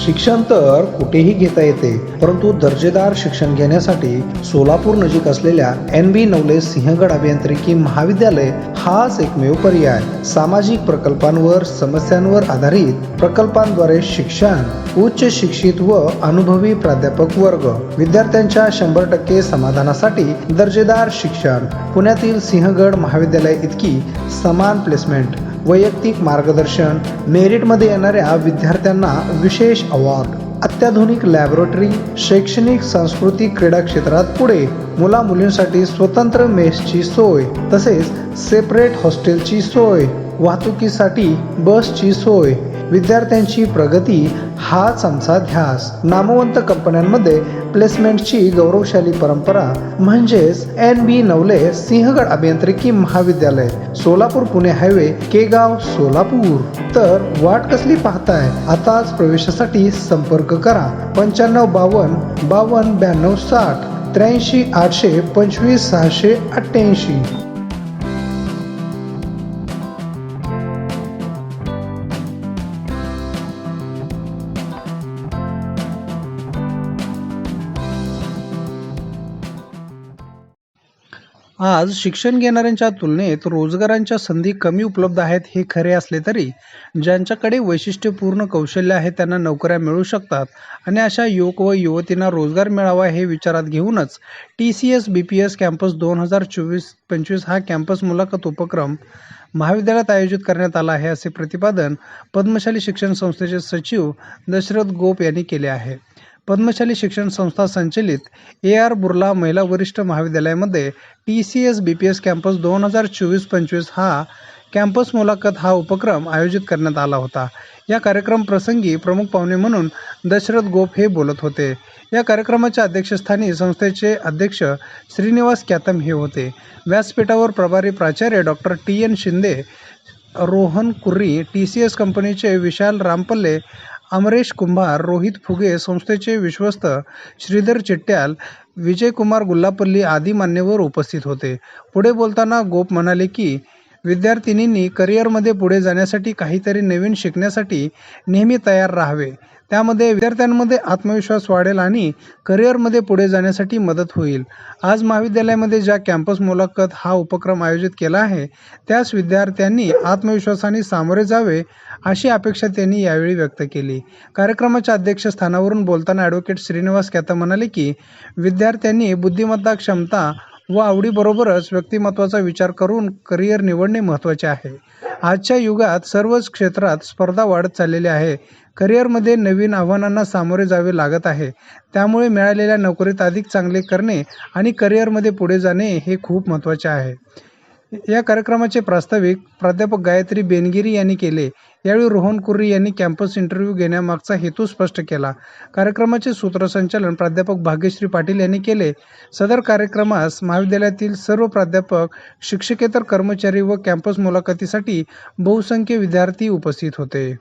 शिक्षण तर कुठेही घेता येते, परंतु दर्जेदार शिक्षण घेण्यासाठी सोलापूर नजीक असलेल्या NB नवले सिंहगड अभियांत्रिकी महाविद्यालय हाच एकमेव पर्याय. सामाजिक प्रकल्पांवर, समस्यांवर आधारित प्रकल्पांद्वारे शिक्षण, उच्च शिक्षित व अनुभवी प्राध्यापक वर्ग, विद्यार्थ्यांच्या 100% समाधानासाठी दर्जेदार शिक्षण. पुण्यातील सिंहगड महाविद्यालय इतकी समान प्लेसमेंट, वैयक्तिक मार्गदर्शन, मेरिटमध्ये येणाऱ्या विद्यार्थ्यांना विशेष अवॉर्ड, अत्याधुनिक लॅबोरेटरी, शैक्षणिक, सांस्कृतिक, क्रीडा क्षेत्रात पुढे, मुला मुलींसाठी स्वतंत्र मेसची सोय, तसेच सेपरेट हॉस्टेलची सोय, वाहतुकीसाठी बसची सोय, विद्यार्थ्यांची प्रगती हाच आमचा ध्यास. नामवंत कंपन्यांमध्ये प्लेसमेंटची गौरवशाली परंपरा म्हणजेच NB नवले सिंहगड अभियांत्रिकी महाविद्यालय, सोलापूर पुणे हायवे, केगाव, सोलापूर. तर वाट कसली पाहताय? आताच प्रवेशासाठी संपर्क करा 9552 52 92 60 83 825 688. आज शिक्षण घेणाऱ्यांच्या तुलनेत रोजगारांच्या संधी कमी उपलब्ध आहेत हे खरे असले तरी ज्यांच्याकडे वैशिष्ट्यपूर्ण कौशल्य आहे त्यांना नोकऱ्या मिळू शकतात आणि अशा युवक व युवतींना रोजगार मिळावा हे विचारात घेऊनच TCS BPS कॅम्पस 2024-25 हा कॅम्पस मुलाखत उपक्रम महाविद्यालयात आयोजित करण्यात आला आहे, असे प्रतिपादन पद्मशाली शिक्षण संस्थेचे सचिव दशरथ गोप यांनी केले आहे. पद्मशाली शिक्षण संस्था संचलित AR बुर्ला महिला वरिष्ठ महाविद्यालयामध्ये TCS BPS कॅम्पस 2024-25 हा कॅम्पस मुलाखत हा उपक्रम आयोजित करण्यात आला होता. या कार्यक्रम प्रसंगी प्रमुख पाहुणे म्हणून दशरथ गोप हे बोलत होते. या कार्यक्रमाच्या अध्यक्षस्थानी संस्थेचे अध्यक्ष श्रीनिवास कॅतम हे होते. व्यासपीठावर प्रभारी प्राचार्य doctor TN Shinde, Rohan Kurri, TCS कंपनीचे विशाल रामपल्ले, अमरेश कुंभार, रोहित फुगे, संस्थेचे विश्वस्त श्रीधर चिट्ट्याल, विजयकुमार गुल्लापल्ली आदी मान्यवर उपस्थित होते. पुढे बोलताना गोप म्हणाले की विद्यार्थिनींनी करिअरमध्ये पुढे जाण्यासाठी काहीतरी नवीन शिकण्यासाठी नेहमी तयार राहावे. त्यामध्ये विद्यार्थ्यांमध्ये आत्मविश्वास वाढेल आणि करिअरमध्ये पुढे जाण्यासाठी मदत होईल. आज महाविद्यालयामध्ये ज्या कॅम्पस मुलाखत हा उपक्रम आयोजित केला आहे त्यास विद्यार्थ्यांनी आत्मविश्वासाने सामोरे जावे अशी अपेक्षा त्यांनी यावेळी व्यक्त केली. कार्यक्रमाच्या अध्यक्षस्थानावरून बोलताना ॲडव्होकेट श्रीनिवास कॅतम म्हणाले की विद्यार्थ्यांनी बुद्धिमत्ता, क्षमता व आवडीबरोबरच व्यक्तिमत्वाचा विचार करून करिअर निवडणे महत्त्वाचे आहे. आजच्या युगात सर्वच क्षेत्रात स्पर्धा वाढत चाललेली आहे. करिअरमध्ये नवीन आव्हानांना सामोरे जावे लागत आहे. त्यामुळे मिळालेल्या नोकरीत अधिक चांगले करणे आणि करिअरमध्ये पुढे जाणे हे खूप महत्त्वाचे आहे. या कार्यक्रमाचे प्रास्ताविक प्राध्यापक गायत्री बेनगिरी यांनी केले. यावेळी रोहन कुर्री यांनी कॅम्पस इंटरव्ह्यू घेण्यामागचा हेतू स्पष्ट केला. कार्यक्रमाचे सूत्रसंचालन प्राध्यापक भाग्यश्री पाटील यांनी केले. सदर कार्यक्रमास महाविद्यालयातील सर्व प्राध्यापक, शिक्षकेतर कर्मचारी व कॅम्पस मुलाखतीसाठी बहुसंख्य विद्यार्थी उपस्थित होते.